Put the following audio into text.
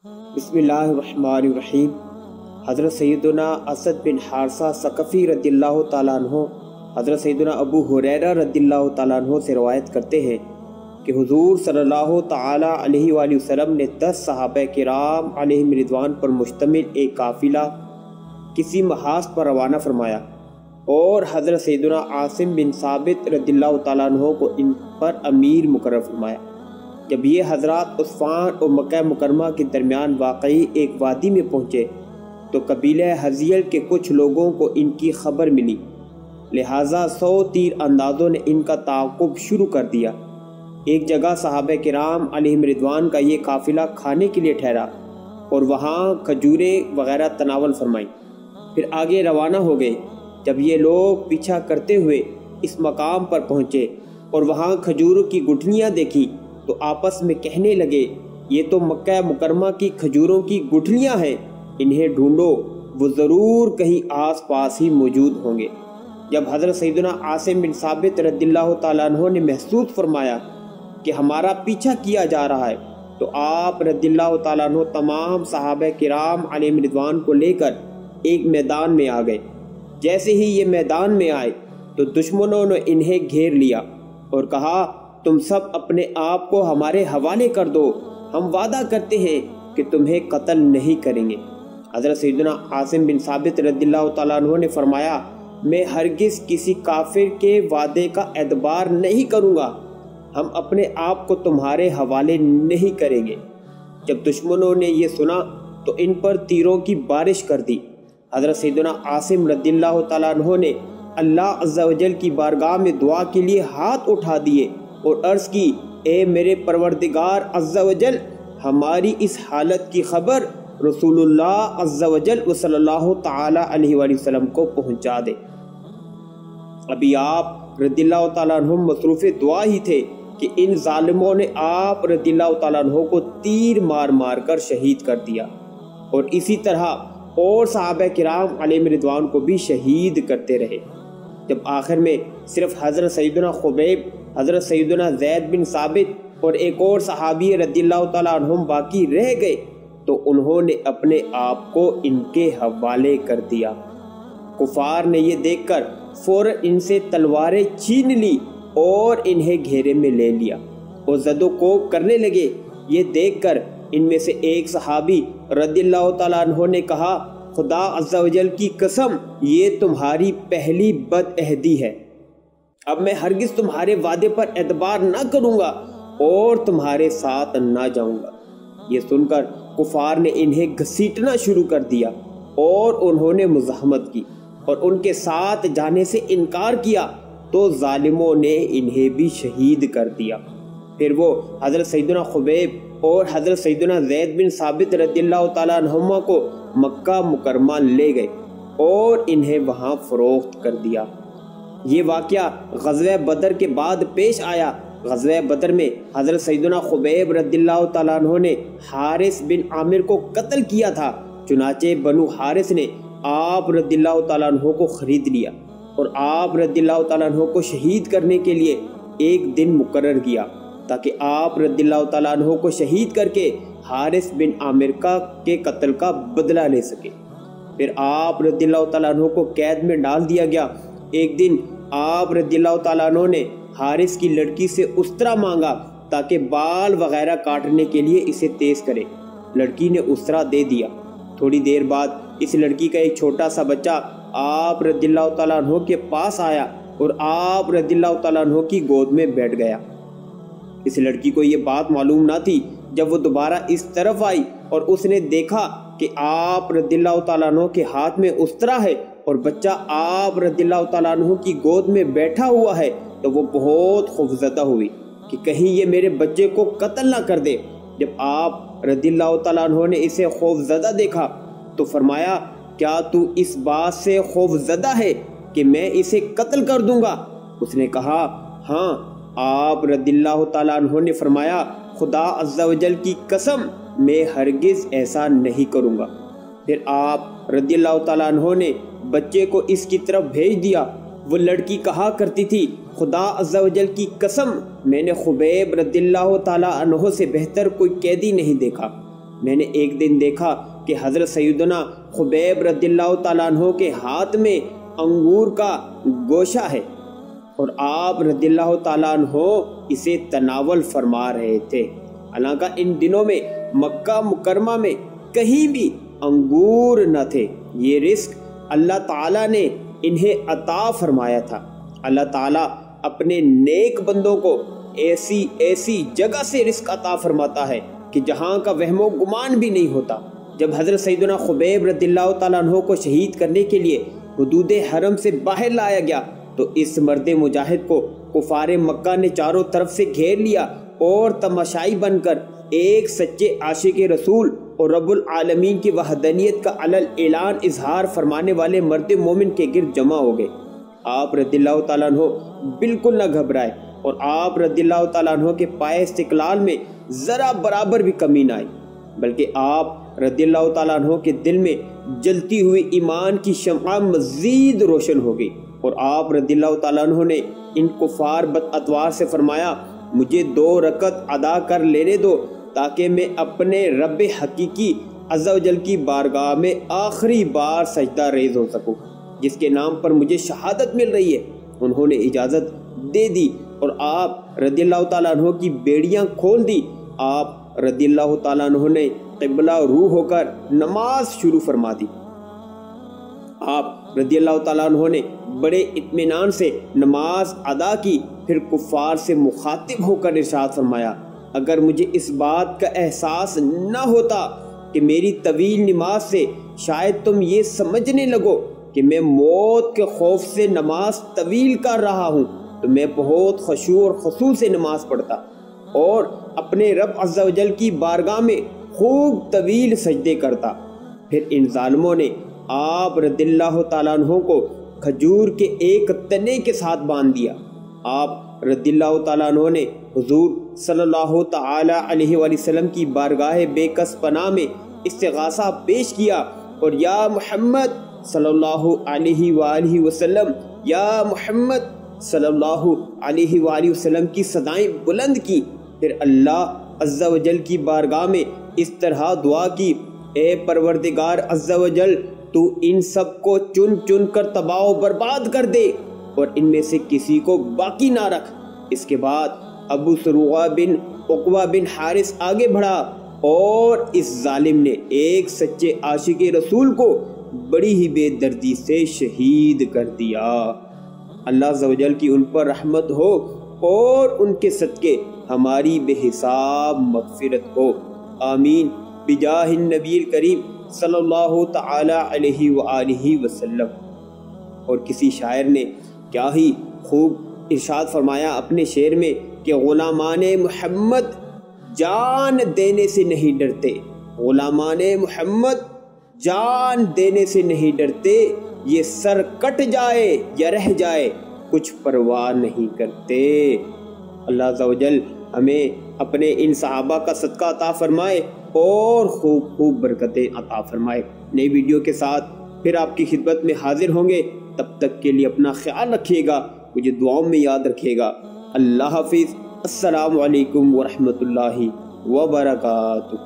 بسم اللہ الرحمن الرحیم۔ حضرت سیدنا اسد بن حارثہ ثقفی رضی اللہ تعالیٰ عنہ حضرت سیدنا ابو ہریرہ رضی اللہ تعالیٰ عنہ سے روایت کرتے ہیں کہ حضور صلی اللہ تعالیٰ علیہ وآلہ وسلم نے 10 صحابہ کرام علیہم رضوان پر مشتمل ایک قافلہ کسی محاذ پر روانہ فرمایا اور حضرت سیدنا عاصم بن ثابت رضی اللہ تعالیٰ عنہ کو ان پر امیر مقرر فرمایا۔ جب یہ حضرات عثفان اور مکہ مکرمہ کے درمیان واقعی ایک وادی میں پہنچے تو قبیلہ حزیل کے کچھ لوگوں کو ان کی خبر ملی، لہٰذا 100 تیر اندازوں نے ان کا تعاقب شروع کر دیا۔ ایک جگہ صحابہ کرام علیہم رضوان کا یہ قافلہ کھانے کے لیے ٹھہرا اور وہاں کھجوریں وغیرہ تناول فرمائیں، پھر آگے روانہ ہو گئے۔ جب یہ لوگ پیچھا کرتے ہوئے اس مقام پر پہنچے اور وہاں کھجوروں کی گٹھلیاں دیکھی تو آپس میں کہنے لگے، یہ تو مکہ مکرمہ کی کھجوروں کی گٹھلیاں ہیں، انہیں ڈھونڈو، وہ ضرور کہیں آس پاس ہی موجود ہوں گے۔ جب حضرت سیدنا عاصم بن ثابت رضی اللہ تعالیٰ عنہ نے محسوس فرمایا کہ ہمارا پیچھا کیا جا رہا ہے تو آپ رضی اللہ تعالیٰ عنہ تمام صحابہ کرام علیہم رضوان کو لے کر ایک میدان میں آ گئے۔ جیسے ہی یہ میدان میں آئے تو دشمنوں نے انہیں گھیر لیا اور کہا، تم سب اپنے آپ کو ہمارے حوالے کر دو، ہم وعدہ کرتے ہیں کہ تمہیں قتل نہیں کریں گے۔ حضرت سیدنا عاصم بن ثابت رضی اللہ تعالیٰ عنہ نے فرمایا، میں ہرگز کسی کافر کے وعدے کا اعتبار نہیں کروں گا، ہم اپنے آپ کو تمہارے حوالے نہیں کریں گے۔ جب دشمنوں نے یہ سنا تو ان پر تیروں کی بارش کر دی۔ حضرت سیدنا عاصم رضی اللہ تعالیٰ عنہ نے اللہ عز و جل کی بارگاہ میں دعا کے لیے ہاتھ اٹھا دیے اور عرض کی، اے میرے پروردگار عز و جل، ہماری اس حالت کی خبر رسول اللہ عز و جل و صلی اللہ تعالی علیہ وآلہ وسلم کو پہنچا دے۔ ابھی آپ رضی اللہ تعالیٰ عنہ مصروف دعا ہی تھے کہ ان ظالموں نے آپ رضی اللہ تعالیٰ عنہ کو تیر مار مار کر شہید کر دیا اور اسی طرح اور صحابہ کرام علیہم رضوان کو بھی شہید کرتے رہے۔ جب آخر میں صرف حضرت سیدنا خبیب، حضرت سیدنا زید بن ثابت اور ایک اور صحابی رضی اللہ تعالیٰ عنہم باقی رہ گئے تو انہوں نے اپنے آپ کو ان کے حوالے کر دیا۔ کفار نے یہ دیکھ کر فوراً ان سے تلواریں چھین لی اور انہیں گھیرے میں لے لیا اور زد و کوب کرنے لگے۔ یہ دیکھ کر ان میں سے ایک صحابی رضی اللہ تعالیٰ عنہ نے کہا، خدا عز و جل کی قسم، یہ تمہاری پہلی بد عہدی ہے، اب میں ہرگز تمہارے وعدے پر اعتبار نہ کروں گا اور تمہارے ساتھ نہ جاؤں گا۔ یہ سن کر کفار نے انہیں گھسیٹنا شروع کر دیا اور انہوں نے مزاحمت کی اور ان کے ساتھ جانے سے انکار کیا تو ظالموں نے انہیں بھی شہید کر دیا۔ پھر وہ حضرت سیدنا خبیب اور حضرت سیدنا زید بن ثابت رضی اللہ تعالیٰ عنہما کو مکہ مکرمہ لے گئے اور انہیں وہاں فروخت کر دیا۔ یہ واقعہ غزوہ بدر کے بعد پیش آیا۔ غزوہ بدر میں حضرت سیدنا خبیب رضی اللہ تعالیٰ عنہ نے حارث بن عامر کو قتل کیا تھا، چنانچہ بنو حارث نے آپ رضی اللہ تعالیٰ عنہ کو خرید لیا اور آپ رضی اللہ تعالیٰ عنہ کو شہید کرنے کے لیے ایک دن مقرر کیا تاکہ آپ رضی اللہ تعالیٰ عنہ کو شہید کر کے حارث بن عامر کے قتل کا بدلہ لے سکے۔ پھر آپ رضی اللہ تعالیٰ عنہ کو قید میں ڈال دیا گیا۔ ایک دن آپ رضی اللہ تعالیٰ عنہ نے حارث کی لڑکی سے استرا مانگا تاکہ بال وغیرہ کاٹنے کے لیے اسے تیز کرے۔ لڑکی نے استرا دے دیا۔ تھوڑی دیر بعد اس لڑکی کا ایک چھوٹا سا بچہ آپ رضی اللہ تعالیٰ عنہ کے پاس آیا اور آپ رضی اللہ تعالیٰ عنہ کی گود میں بیٹھ گیا۔ اس لڑکی کو یہ بات معلوم نہ تھی۔ جب وہ دوبارہ اس طرف آئی اور اس نے دیکھا کہ آپ رضی اللہ تعالیٰ عنہ کے ہاتھ میں استرا ہے اور بچہ آپ رضی اللہ تعالیٰ عنہ کی گود میں بیٹھا ہوا ہے تو وہ بہت خوفزدہ ہوئی کہ کہیں یہ میرے بچے کو قتل نہ کر دے۔ جب آپ رضی اللہ تعالیٰ عنہ نے اسے خوفزدہ دیکھا تو فرمایا، کیا تو اس بات سے خوفزدہ ہے کہ میں اسے قتل کر دوں گا؟ اس نے کہا، ہاں۔ آپ رضی اللہ تعالیٰ عنہ نے فرمایا، خدا عز و جل کی قسم، میں ہرگز ایسا نہیں کروں گا۔ پھر آپ رضی اللہ تعالیٰ عنہ نے بچے کو اس کی طرف بھیج دیا۔ وہ لڑکی کہا کرتی تھی، خدا عز و جل کی قسم، میں نے خبیب رضی اللہ تعالیٰ عنہ سے بہتر کوئی قیدی نہیں دیکھا۔ میں نے ایک دن دیکھا کہ حضرت سیدنا خبیب رضی اللہ تعالیٰ عنہ کے ہاتھ میں انگور کا گوشہ ہے اور آپ رضی اللہ تعالیٰ عنہ اسے تناول فرما رہے تھے۔ حالانکہ ان دنوں میں مکہ مکرمہ میں کہیں بھی انگور نہ تھے۔ یہ رزق اللہ تعالیٰ نے انہیں عطا فرمایا تھا۔ اللہ تعالیٰ اپنے نیک بندوں کو ایسی جگہ سے رزق عطا فرماتا ہے کہ جہاں کا وہم و گمان بھی نہیں ہوتا۔ جب حضرت سیدنا خبیب رضی اللہ تعالیٰ عنہ کو شہید کرنے کے لیے حدود حرم سے باہر لایا گیا تو اس مرد مجاہد کو کفار مکہ نے چاروں طرف سے گھیر لیا اور تماشائی بن کر ایک سچے عاشق رسول اور رب العالمین کی وحدانیت کا علل اعلان اظہار فرمانے والے مرد مومن کے گرد جمع ہو گئے۔ آپ رضی اللہ تعالیٰ عنہ بالکل نہ گھبرائے اور آپ رضی اللہ تعالیٰ عنہ کے پائے استقلال میں ذرا برابر بھی کمی نہ آئی، بلکہ آپ رضی اللہ تعالیٰ عنہ کے دل میں جلتی ہوئی ایمان کی شمع مزید روشن ہو گئی اور آپ رضی اللہ تعالیٰ عنہ نے ان کفار بد اتوار سے فرمایا، مجھے 2 رکعت ادا کر لینے دو تاکہ میں اپنے رب حقیقی عز و جل کی بارگاہ میں آخری بار سجدہ ریز ہو سکوں، جس کے نام پر مجھے شہادت مل رہی ہے۔ انہوں نے اجازت دے دی اور آپ رضی اللہ تعالیٰ عنہ کی بیڑیاں کھول دی۔ آپ رضی اللہ تعالیٰ عنہ نے قبلہ روح ہو کر نماز شروع فرما دی۔ آپ رضی اللہ تعالیٰ عنہ نے بڑے اطمینان سے نماز ادا کی، پھر کفار سے مخاطب ہو کر ارشاد فرمایا، اگر مجھے اس بات کا احساس نہ ہوتا کہ میری طویل نماز سے شاید تم یہ سمجھنے لگو کہ میں موت کے خوف سے نماز طویل کر رہا ہوں تو میں بہت خشوع اور خضوع سے نماز پڑھتا اور اپنے رب عز و جل کی بارگاہ میں خوب طویل سجدے کرتا۔ پھر ان ظالموں نے آپ رضی اللہ تعالیٰ عنہ کو کھجور کے ایک تنے کے ساتھ باندھ دیا۔ آپ رضی اللہ تعالیٰ عنہ نے حضور صلی اللہ تعالی علیہ وآلہ وسلم کی بارگاہ بے کس پناہ میں استغاثہ پیش کیا اور یا محمد صلی اللہ علیہ وآلہ وسلم، یا محمد صلی اللہ علیہ وآلہ وسلم کی صدائیں بلند کی۔ پھر اللہ عز و جل کی بارگاہ میں اس طرح دعا کی، اے پروردگار عز و جل، تو ان سب کو چن چن کر تباہ و برباد کر دے اور ان میں سے کسی کو باقی نہ رکھ۔ اس کے بعد ابو سروغہ بن عقبہ بن حارث آگے بڑھا اور اس ظالم نے ایک سچے عاشق رسول کو بڑی ہی بے دردی سے شہید کر دیا۔ اللہ عز و جل کی ان پر رحمت ہو اور ان کے صدقے ہماری بے حساب مغفرت ہو، آمین بجاہ النبی الکریم صلی اللہ تعالی علیہ وآلہ وسلم۔ اور کسی شاعر نے کیا ہی خوب ارشاد فرمایا اپنے شعر میں کہ غلامان محمد جان دینے سے نہیں ڈرتے، غلامان محمد جان دینے سے نہیں ڈرتے، یہ سر کٹ جائے یا رہ جائے کچھ پرواہ نہیں کرتے۔ اللہ عز و جل ہمیں اپنے ان صحابہ کا صدقہ عطا فرمائے اور خوب خوب برکتیں عطا فرمائے۔ نئی ویڈیو کے ساتھ پھر آپ کی خدمت میں حاضر ہوں گے، تب تک کے لیے اپنا خیال رکھیے گا، مجھے دعاؤں میں یاد رکھیے گا۔ اللہ حافظ، السلام علیکم ورحمۃ اللہ وبرکاتہ۔